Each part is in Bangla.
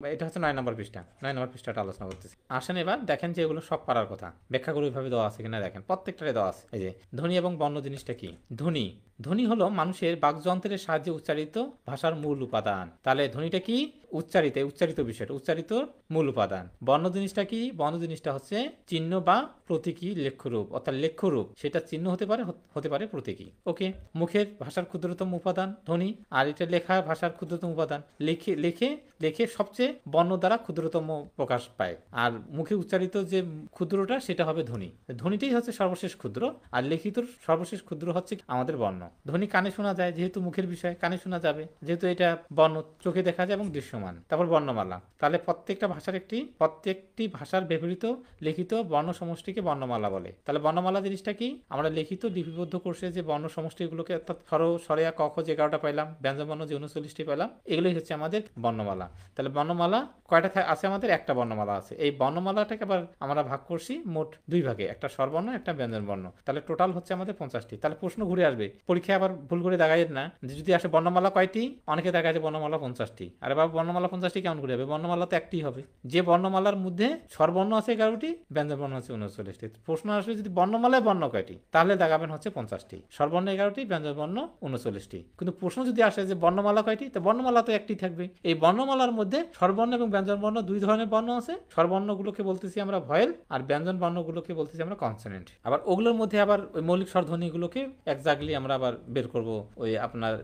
এটা হচ্ছে 9 নম্বর পৃষ্ঠা, 9 নম্বর পৃষ্ঠাটা আলোচনা করতেছি। আসেন এবার দেখেন যে এগুলো সব পারার কথা, ব্যাখ্যাগুলো ওইভাবে দেওয়া আছে কিনা দেখেন, প্রত্যেকটারে দেওয়া আছে। এই যে ধ্বনি এবং বর্ণ জিনিসটা কি? ধ্বনি, ধ্বনি হলো মানুষের বাকযন্ত্রের সাহায্যে উচ্চারিত ভাষার মূল উপাদান। তাহলে ধ্বনিটা কি? উচ্চারিত, উচ্চারিত বিষয়টা, উচ্চারিত মূল উপাদান। বর্ণ জিনিসটা কি? বর্ণ জিনিসটা হচ্ছে চিহ্ন বা প্রতীকী লেখ্যরূপ, অর্থাৎ লেখ্যরূপ, সেটা চিহ্ন হতে পারে, হতে পারে প্রতীকী। ওকে, মুখের ভাষার ক্ষুদ্রতম উপাদান ধ্বনি, আর এটা লেখা ভাষার ক্ষুদ্রতম উপাদান। লিখে লিখে লেখে সবচেয়ে বর্ণ দ্বারা ক্ষুদ্রতম প্রকাশ পায়, আর মুখে উচ্চারিত যে ক্ষুদ্রটা সেটা হবে ধ্বনি। ধ্বনিটাই হচ্ছে সর্বশেষ ক্ষুদ্র, আর লিখিত সর্বশেষ ক্ষুদ্র হচ্ছে আমাদের বর্ণ। ধ্বনি কানে শোনা যায়, যেহেতু মুখের বিষয় কানে শোনা যাবে, যেহেতু এটা বর্ণ চোখে দেখা যায় এবং দৃশ্যমান। তারপর বর্ণমালা, তাহলে প্রত্যেকটি ভাষার ব্যবহৃত লিখিত বর্ণ সমষ্টিকে বর্ণমালা বলে। তাহলে বর্ণমালা জিনিসটা কি? আমরা লিখিত লিপিবদ্ধ কোর্সে যে বর্ণ সমষ্টিগুলোকে, অর্থাৎ সরেয়া ক খ যে 11টা পাইলাম, ব্যঞ্জন বর্ণ যে 39টি পাইলাম, এগুলোই হচ্ছে আমাদের বর্ণমালা। তাহলে বর্ণমালা কয়টা আছে? আমাদের একটা বর্ণমালা আছে। এই বর্ণমালাটাকে আবার আমরা ভাগ করছি মোট দুই ভাগে, একটা স্বরবর্ণ, একটা ব্যঞ্জন বর্ণ। তাহলে টোটাল হচ্ছে আমাদের 50টি। তাহলে প্রশ্ন ঘুরে আসবে পরীক্ষায়, আবার ভুল করে দেখায় না যে যদি আসে বর্ণমালা কয়টি, অনেকে দেখা যায় বর্ণমালা 50টি। আরে বাবা, বর্ণমালা 50টি কেমন ঘুরে যাবে? বর্ণমালা তো একটি হবে। যে বর্ণমালার মধ্যে স্বরবর্ণ আছে 11টি, ব্যঞ্জন বর্ণ আছে 39টি। প্রশ্ন আসলে যদি বর্ণমালায় বর্ণ কয়টি, তাহলে দেখাবেন হচ্ছে 50টি, স্বরবর্ণ 11টি, ব্যঞ্জন বর্ণ 39টি। কিন্তু প্রশ্ন যদি আসে যে বর্ণমালা কয়টি, তো বর্ণমালা তো একটি থাকবে। এই বর্ণমালার মধ্যে স্বরবর্ণ এবং ব্যঞ্জন বর্ণ দুই ধরনের বর্ণ আছে। স্বরবর্ণগুলোকে বলতেছি আমরা ভয়েল, আর ব্যঞ্জন বর্ণগুলোকে বলতেছি আমরা কনসোনেন্ট। আবার ওগুলোর মধ্যে আবার ওই মৌলিক স্বরধ্বনিগুলোকে এক্স্যাক্টলি আমরা আবার বের করব ওই আপনার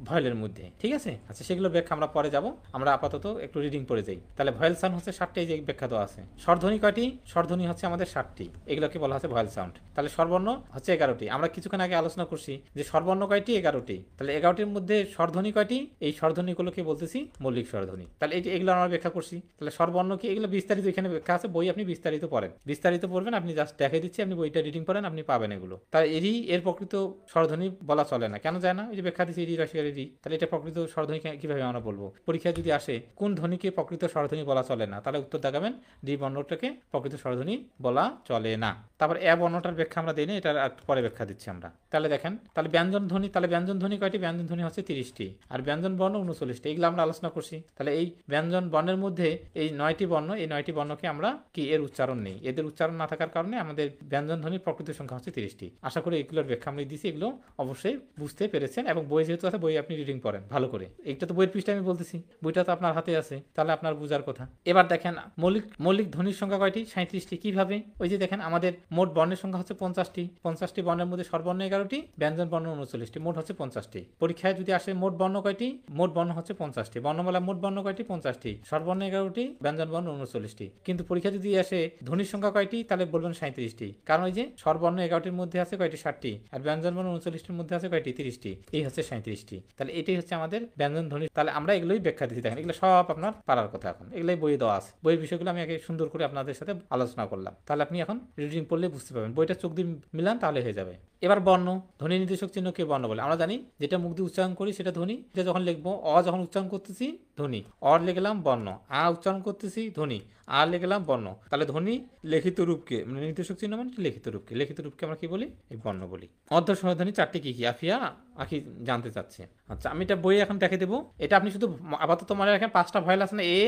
ভয়েলের মধ্যে। ঠিক আছে, আচ্ছা সেগুলো ব্যাখ্যা আমরা পরে যাব। আমরা আপাতত একটু রিডিং পড়ে যাই। তাহলে ভয়েল সাউন্ড হচ্ছে 60টি, যে ব্যাখ্যা দেওয়া আছে। স্বরধ্বনি কয়টি? স্বরধ্বনি হচ্ছে আমাদের 60টি, এগুলোকে বলা হচ্ছে ভয়েল সাউন্ড। তাহলে স্বরবর্ণ হচ্ছে 11টি। আমরা কিছুক্ষণ আগে আলোচনা করছি যে স্বরবর্ণ কয়টি? 11টি। তাহলে 11টির মধ্যে স্বরধ্বনি কয়টি? এই স্বরধ্বনিগুলোকে বলতেছি মৌলিক স্বরধ্বনি। তাহলে এই যে এগুলো আমরা ব্যাখ্যা করছি। তাহলে স্বরবর্ণ কি? এগুলো বিস্তারিত এখানে ব্যাখ্যা আছে, বই আপনি বিস্তারিত পড়েন, বিস্তারিত পড়বেন। আপনি জাস্ট দেখাই দিচ্ছি, আপনি বইটা রিডিং করেন, আপনি পাবেন এগুলো। তাহলে এর প্রকৃত স্বরধ্বনি বলা চলে না, কেন যায় না? এই যে ব্যাখ্যা দিচ্ছি এরি রসিকার এরি, তাহলে এটা প্রকৃত স্বরধ্বনি কিভাবে আমরা বলবো? পরীক্ষায় যদি আসে কোন ধ্বনিকে প্রকৃত স্বরধ্বনি বলা চলে না, তাহলে উত্তর দেখাবেন ডি বর্ণটাকে প্রকৃত স্বরধ্বনি বলা চলে না। তারপর এ বর্ণটার ব্যাখ্যা আমরা দিই না, এটার পরে ব্যাখ্যা দিচ্ছি আমরা। তাহলে দেখেন, তাহলে ব্যঞ্জন ধ্বনি, তাহলে ব্যঞ্জন ধ্বনি কয়টি? ব্যঞ্জন ধ্বনি হচ্ছে 30টি, আর ব্যঞ্জন বর্ণ 39টি। এগুলো আমরা আলোচনা করছি। তাহলে এই ব্যঞ্জন বর্ণের মধ্যে এই 9টি বর্ণ, এই 9টি বর্ণকে আমরা কি, এর উচ্চারণ নেই, এদের উচ্চারণ না থাকার কারণে আমাদের ব্যঞ্জন ধ্বনির প্রকৃত সংখ্যা হচ্ছে 30টি। আশা করি এগুলোর ব্যাখ্যা আমরা দিয়েছি, এগুলো অবশ্যই বুঝতে পেরেছেন। এবং বই যেহেতু আছে, বই আপনি রিডিং করেন ভালো করে। এটা তো বইয়ের পৃষ্ঠা আমি বলতেছি, বইটা তো আপনার হাতে আছে, তাহলে আপনার বুঝার কথা। এবার দেখেন মৌলিক মৌলিক ধ্বনির সংখ্যা কয়টি? 37টি। কিভাবে? ওই যে দেখেন, আমাদের মোট বর্ণের সংখ্যা হচ্ছে 50টি। 50টি বর্ণের মধ্যে স্বরবর্ণ 11টি, ব্যঞ্জন বর্ণ 39টি, মোট হচ্ছে 50টি। পরীক্ষায় যদি আসে মোট বর্ণ কয়টি? মোট বর্ণ হচ্ছে 50টি। বর্ণমালা মোট বর্ণ কয়টি? 50টি। স্বরবর্ণ 11টি, ব্যঞ্জন বর্ণ 39টি। কিন্তু পরীক্ষা যদি আসে ধ্বনির সংখ্যা কয়টি, তাহলে বলবেন 37টি। কারণ ওই যে স্বরবর্ণ 11টির মধ্যে আছে কয়টি? 60টি, আর ব্যঞ্জন বর্ণ 39টির মধ্যে আছে কয়টি? 30টি। এই হচ্ছে 37টি। তাহলে এটাই হচ্ছে আমাদের ব্যঞ্জন ধ্বনি। তাহলে আমরা এগুলোই ব্যাখ্যা দিচ্ছি। দেখেন, এগুলো সব আপনার পারার কথা। এখন এগুলোই বই দেওয়া আছে, বইয়ের বিষয়গুলো আমি আগে সুন্দর করে আপনাদের সাথে আলোচনা করলাম। তাহলে আপনি এখন রিডিং পড়লে বুঝতে পারবেন, বইটা চোখ দিয়ে মিলান তাহলে হয়ে যাবে। এবার বর্ণ, ধ্বনি নির্দেশক চিহ্নকে বর্ণ বলে। আমরা জানি যেটা মুখ দিয়ে উচ্চারণ করি সেটা ধ্বনি, এটা যখন লিখবো, অ যখন উচ্চারণ করতেছি ধ্বনি, অর লিখলাম বর্ণ, আ উচ্চারণ করতেছি ধ্বনি, আর লিখলাম বর্ণ। তাহলে ধ্বনি লিখিত রূপকে, মানে নির্দেশক চিহ্ন মানে লিখিত রূপকে, লিখিত রূপকে আমরা কি বলি? এই বর্ণ বলি। অর্ধ স্বরধ্বনি 4টি কি কি? আফিয়া আখি জানতে চাচ্ছে। আচ্ছা, আমি এটা বইয়ে এখন দেখে দেবো। এটা আপনি শুধু আপাতত মনে রাখেন, 5টা ভয়েল আছে না, এ,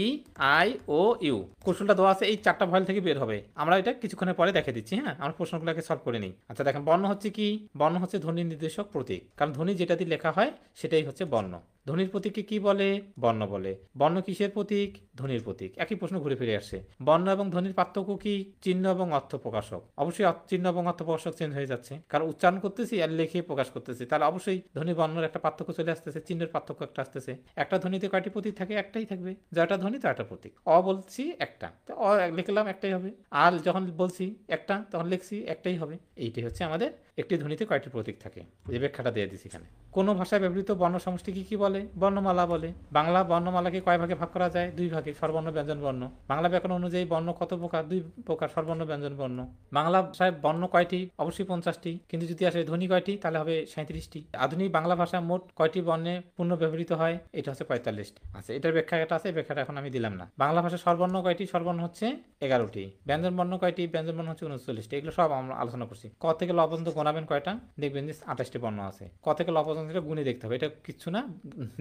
ই, আই, ও, ইউ। কৌশলটা দেওয়া আছে, এই 4টা ভয়েল থেকে বের হবে। আমরা এটা কিছুক্ষণের পরে দেখে দিচ্ছি। হ্যাঁ, আমরা প্রশ্নগুলোকে সলভ করে নিই। আচ্ছা দেখেন, বর্ণ হচ্ছে কি? বর্ণ হচ্ছে ধ্বনি নির্দেশক প্রতীক, কারণ ধ্বনি যেটা দিয়ে লেখা হয় সেটাই হচ্ছে বর্ণ। ধ্বনির প্রতীককে কি বলে? বর্ণ বলে। বর্ণ কিসের প্রতীক? ধ্বনির প্রতীক। একই প্রশ্ন ঘুরে ফিরে আসছে। বর্ণ এবং ধ্বনির পার্থক্য কি? চিহ্ন এবং অর্থ প্রকাশক। অবশ্যই চিহ্ন এবং অর্থ প্রকাশক চেঞ্জ হয়ে যাচ্ছে, কারণ উচ্চারণ করতেছি আর লিখে প্রকাশ করতেছি। তাহলে অবশ্যই ধ্বনি বর্ণের একটা পার্থক্য চলে আসতেছে, চিহ্নের পার্থক্য একটা আসতেছে। একটা ধ্বনিতে কয়টি প্রতীক থাকে? একটাই থাকবে। যেটা ধ্বনি তাটা প্রতীক। অ বলছি একটা, তো অ লিখলাম একটাই হবে। আর যখন বলছি একটা, তখন লিখছি একটাই হবে। এইটাই হচ্ছে আমাদের একটি ধ্বনিতে কয়টি প্রতীক থাকে, যে ব্যাখ্যাটা দিয়ে দিচ্ছি এখানে। কোনো ভাষায় ব্যবহৃত বর্ণ সমষ্টিকে কি বলে? বর্ণমালা বলে। বাংলা বর্ণমালাকে কয় ভাগে ভাগ করা যায়? 2 ভাগে, স্বরবর্ণ ব্যঞ্জন বর্ণ। বাংলা ব্যাকরণ অনুযায়ী বর্ণ কত প্রকার? 2 প্রকার, স্বরবর্ণ ব্যঞ্জন বর্ণ। বাংলা ভাষায় বর্ণ কয়টি? অবশ্যই 50টি। কিন্তু যদি আসে ধ্বনি কয়টি, তাহলে হবে 37টি। আধুনিক বাংলা ভাষা মোট কয়টি বর্ণে পূর্ণ ব্যবহৃত হয়? এটা হচ্ছে 45টি। আচ্ছা, এটার ব্যাখ্যাটা আছে, ব্যাখ্যাটা এখন আমি দিলাম না। বাংলা ভাষায় স্বরবর্ণ কয়টি? স্বরবর্ণ হচ্ছে 11টি। ব্যঞ্জন বর্ণ কয়টি? ব্যঞ্জন বর্ণ হচ্ছে 39টি। এগুলো সব আমরা আলোচনা করছি। ক থেকে ল পর্যন্ত গোনা বানাবেন কয়টা, দেখবেন যে 28টি বর্ণ আছে। ক থেকে ল পর্যন্ত গুণে দেখতে হবে, এটা কিচ্ছু না,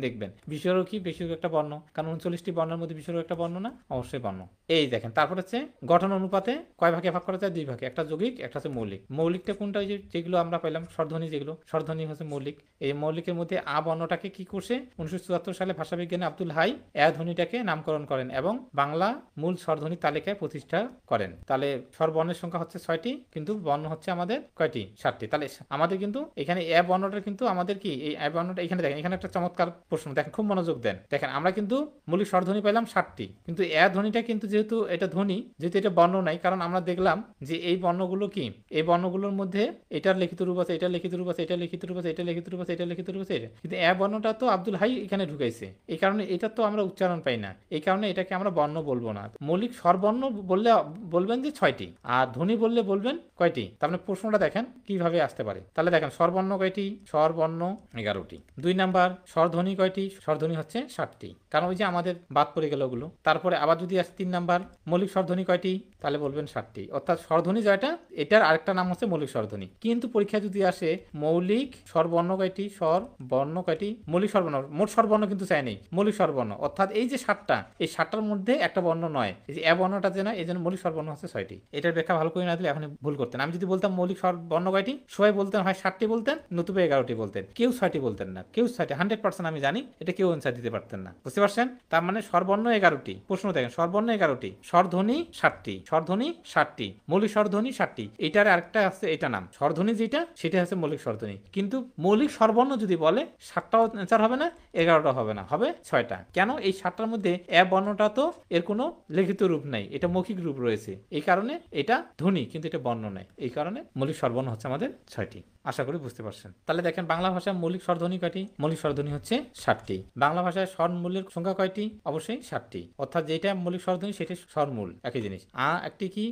দেখবেন বিশ্বরও কি বেশিরভাগ একটা বর্ণ, কারণ 39টি বর্ণের মধ্যে বিশ্বরও একটা বর্ণ না, অবশ্যই বর্ণ। এই দেখেন, তারপর হচ্ছে গঠন অনুপাতে কয় ভাগে ভাগ করা যায়, 2 ভাগে, একটা যৌগিক একটা হচ্ছে মৌলিক। মৌলিকটা কোনটা, ওই যেগুলো আমরা পাইলাম স্বরধ্বনি, যেগুলো স্বরধ্বনি হচ্ছে মৌলিক। এই মৌলিকের মধ্যে আ বর্ণটাকে কি করছে 1974 সালে ভাষাবিজ্ঞানী আব্দুল হাই ধ্বনিটাকে নামকরণ করেন এবং বাংলা মূল স্বরধ্বনি তালিকায় প্রতিষ্ঠা করেন। তাহলে স্বরবর্ণের সংখ্যা হচ্ছে 6টি, কিন্তু বর্ণ হচ্ছে আমাদের কয়টি, 7টি। তাহলে আমাদের কিন্তু এখানে এ বর্ণটা কিন্তু আমাদের কি, এই এ বর্ণটা এখানে দেখেন, এখানে একটা চমৎকার প্রশ্ন দেখেন, খুব মনোযোগ দেন। দেখেন আমরা কিন্তু মৌলিক স্বরধ্বনি পেলাম 7টি, কিন্তু এ ধ্বনিটা কিন্তু যেহেতু এটা ধ্বনি, যেহেতু এটা বর্ণ নাই, কারণ আমরা দেখলাম যে এই বর্ণগুলো কি, এই বর্ণগুলোর মধ্যে এটার লিখিত রূপ আছে, এটা লিখিত রূপ আছে, এটা লিখিত রূপ আছে, এটা লিখিত রূপ আছে, এটা লিখিত রূপ আছে, কিন্তু এ বর্ণটা তো আব্দুল হাই এখানে ঢুকাইছে, এই কারণে এটা তো আমরা উচ্চারণ পাই না, এই কারণে এটাকে আমরা বর্ণ বলবো না। মৌলিক স্বরবর্ণ বললে বলবেন যে 6টি, আর ধ্বনি বললে বলবেন কয়টি। তার মানে প্রশ্নটা দেখেন কিভাবে আসতে পারে। তাহলে দেখেন স্বরবর্ণ কয়টি, স্বরবর্ণ 11টি। 2 নাম্বার স্বরধ্বনি কয়টি, স্বরধ্বনি হচ্ছে 7টি, কারণ ওই যে আমাদের বাদ পড়ে গেল ওগুলো। তারপরে আবার যদি আসে 3 নাম্বার মৌলিক স্বরধ্বনি কয়টি, তাহলে বলবেন 7টি, অর্থাৎ স্বরধ্বনি যেটা, এটার আরেকটা নাম হচ্ছে মৌলিক স্বরধ্বনি। কিন্তু পরীক্ষা যদি আসে মৌলিক স্বরবর্ণ কয়টি, স্বরবর্ণ কয়টি, মৌলিক স্বরবর্ণ, মোট স্বরবর্ণ কিন্তু চাই নেই, মৌলিক স্বরবর্ণ, অর্থাৎ এই যে 7টা, এই 7টার মধ্যে একটা বর্ণ নয়, এই যে এ বর্ণটা যে না, এই জন্য মৌলিক স্বরবর্ণ হচ্ছে 6টি। এটার ব্যাখ্যা ভালো করে না দিলে এখন ভুল করতেন। আমি যদি বলতাম মৌলিক স্বরবর্ণ কয়টি, সবাই বলতেন হয় 7টি বলতেন, নতুবা 11টি বলতেন, কেউ 6টি বলতেন না, কেউ 6টি, 100% আমি জানি এটা কেউ অ্যান্সার দিতে পারতেন না, বুঝতে পারছেন? তার মানে স্বরবর্ণ 11টি, প্রশ্ন দেখেন স্বরবর্ণ 11টি, স্বরধ্বনি 7টি, স্বরধ্বনি 7টি, মৌলিক স্বরধ্বনি 7টি, এটার আরেকটা আছে এটা নাম স্বরধ্বনি, যেটা সেটা হচ্ছে মৌলিক স্বরধ্বনি। কিন্তু মৌলিক স্বরবর্ণ যদি বলে 7টাও অ্যান্সার হবে না, 11টা হবে না, হবে 6টা। কেন? এই 7টার মধ্যে এ বর্ণটা তো এর কোনো লিখিত রূপ নাই, এটা মৌখিক রূপ রয়েছে, এই কারণে এটা ধ্বনি, কিন্তু এটা বর্ণ নাই, এই কারণে মৌলিক স্বরবর্ণ হচ্ছে আমাদের 6টি। আশা করি বুঝতে পারছেন। তাহলে দেখেন বাংলা ভাষায় মৌলিক স্বরধ্বনি কয়টি, মৌলিক স্বরধ্বনি হচ্ছে 7টি। বাংলা ভাষায় স্বরমূলের সংখ্যা কয়টি, অবশ্যই 7টি, অর্থাৎ যেটা মৌলিক স্বরধ্বনি সেটা স্বরমূল, একই জিনিস। একটি কি,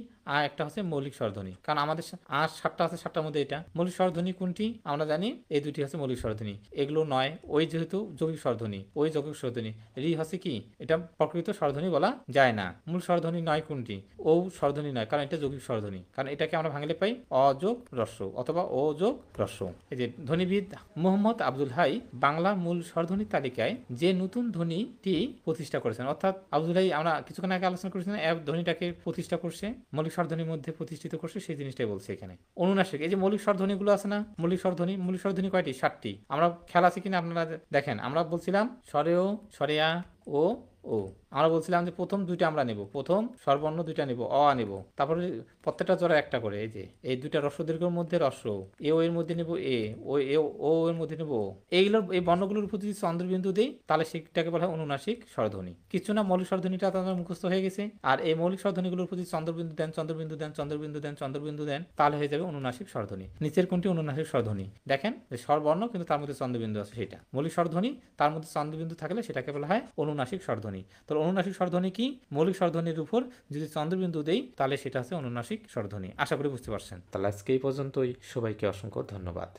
একটা হচ্ছে মৌলিক স্বরধ্বনি, কারণ আমাদের 7টা আছে, 7টার মধ্যে এটা মৌলিক স্বরধ্বনি কোনটি আমরা জানি, এই দুটি হচ্ছে মৌলিক স্বরধ্বনি, এগুলো নয়। ওই যেহেতু যৌগিক স্বরধ্বনি, ওই যৌগিক স্বরধ্বনি। রি হচ্ছে কি, এটা প্রকৃত স্বরধ্বনি বলা যায় না। মূল স্বরধ্বনি নয় কোনটি, ও স্বরধ্বনি নয়, কারণ এটা যৌগিক স্বরধ্বনি, কারণ এটাকে আমরা ভাঙলে পাই অ যোগ হ্রস্ব অথবা ও যোগ হ্রস্ব। এই যে ধ্বনিবিদ মোহাম্মদ আব্দুল হাই বাংলা মূল স্বরধ্বনি তালিকায় যে নতুন ধ্বনিটি প্রতিষ্ঠা করেছেন, অর্থাৎ আব্দুল হাই আমরা কিছুক্ষণ আগে আলোচনা করেছিলাম, ধ্বনিটাকে প্রতিষ্ঠা করছে, মৌলিক স্বরধ্বনির মধ্যে প্রতিষ্ঠিত করছে, সেই জিনিসটাই বলছে এখানে। অনুনাসিক, এই যে মৌলিক স্বরধ্বনিগুলো আছে না, মৌলিক স্বরধ্বনি, মৌলিক স্বরধ্বনি কয়টি, 7টি। আমরা খেয়াল আছে কিনা আপনারা দেখেন, আমরা বলছিলাম স্বরেও, স্বরেয়া ও ও, আমরা বলছিলাম যে প্রথম 2টা আমরা নেব, প্রথম স্বরবর্ণ 2টা নেব, অ নেব, তারপরে প্রত্যেকটা জোড়া একটা করে, এই যে এই 2টা হ্রস্ব দীর্ঘের মধ্যে হ্রস্ব, এ ও এর মধ্যে নেব এ, ও এ ও এর মধ্যে নেব ও। এইগুলোর এই বর্ণগুলোর উপর যদি চন্দ্রবিন্দু দেই, তাহলে সেটাকে বলা হয় অনুনাসিক স্বরধ্বনি। কিছু না, মৌলিক স্বরধ্বনিটা আপনাদের মুখস্থ হয়ে গেছে, আর এই মৌলিক স্বরধ্বনিগুলোর উপর যদি চন্দ্রবিন্দু দেন, চন্দ্রবিন্দু দেন, চন্দ্রবিন্দু দেন, চন্দ্রবিন্দু দেন, তাহলে হয়ে যাবে অনুনাসিক স্বরধ্বনি। নিচের কোনটি অনুনাসিক স্বরধ্বনি, দেখেন যে স্বরবর্ণ কিন্তু তার মধ্যে চন্দ্রবিন্দু আছে, সেটা মৌলিক স্বরধ্বনি, তার মধ্যে চন্দ্রবিন্দু থাকলে সেটাকে বলা হয় অনুনাসিক স্বরধ্বনি। তো অনুনাসিক স্বরধ্বনি কি, মৌলিক স্বরধ্বনির উপর যদি চন্দ্রবিন্দু দেই, তাহলে সেটা হচ্ছে অনুনাসিক স্বরধ্বনি। আশা করি বুঝতে পারছেন। তাহলে আজকে এই পর্যন্তই, সবাইকে অসংখ্য ধন্যবাদ।